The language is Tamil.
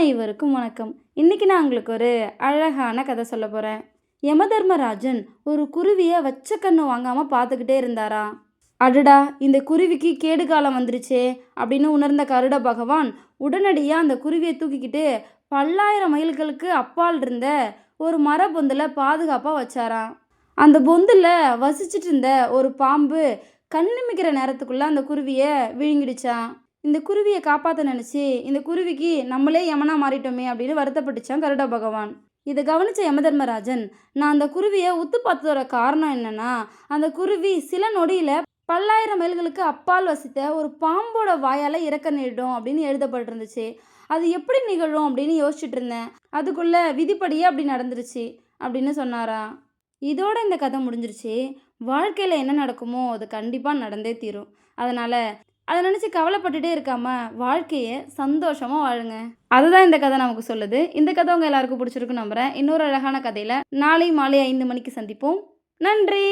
அனைவருக்கும் வணக்கம். இன்னைக்கு நான் உங்களுக்கு ஒரு அழகான கதை சொல்ல போறேன். யமதர்மராஜன் ஒரு குருவியை வச்ச கண்ணு வாங்காம பார்த்துக்கிட்டே இருந்தாராம். அடடா, இந்த குருவிக்கு கேடு காலம் வந்துருச்சே அப்படின்னு உணர்ந்த கருட பகவான் உடனடியாக அந்த குருவியை தூக்கிக்கிட்டு பல்லாயிரம் மைல்களுக்கு அப்பால் இருந்த ஒரு மர பொந்தில் பாதுகாப்பாக வச்சாராம். அந்த பொந்தில் வசிச்சிட்டு இருந்த ஒரு பாம்பு கண்ணிமிக்கிற நேரத்துக்குள்ள அந்த குருவியை விழுங்கிடுச்சான். இந்த குருவியை காப்பாற்ற நினச்சி இந்த குருவிக்கு நம்மளே யமனா மாறிட்டோமே அப்படின்னு வருத்தப்பட்டுச்சான் கருட பகவான். இதை கவனித்த யமதர்மராஜன், நான் அந்த குருவியை உத்து பார்த்ததோட காரணம் என்னன்னா, அந்த குருவி சில நொடியில் பல்லாயிரம் மைல்களுக்கு அப்பால் வசித்த ஒரு பாம்போட வாயால் இறக்க நேரிடும் அப்படின்னு எழுதப்பட்டிருந்துச்சு. அது எப்படி நிகழும் அப்படின்னு யோசிச்சுட்டு இருந்தேன். அதுக்குள்ள விதிப்படியே அப்படி நடந்துருச்சு அப்படின்னு சொன்னாரா. இதோட இந்த கதை முடிஞ்சிருச்சு. வாழ்க்கையில் என்ன நடக்குமோ அது கண்டிப்பாக நடந்தே தீரும். அதனால் அதை நினச்சி கவலைப்பட்டுட்டே இருக்காம வாழ்க்கையை சந்தோஷமாக வாழுங்க. அதுதான் இந்த கதை நமக்கு சொல்லுது. இந்த கதை உங்கள் எல்லாருக்கும் பிடிச்சிருக்குன்னு நம்புகிறேன். இன்னொரு அழகான கதையில் நாளை மாலை 5 மணிக்கு சந்திப்போம். நன்றி.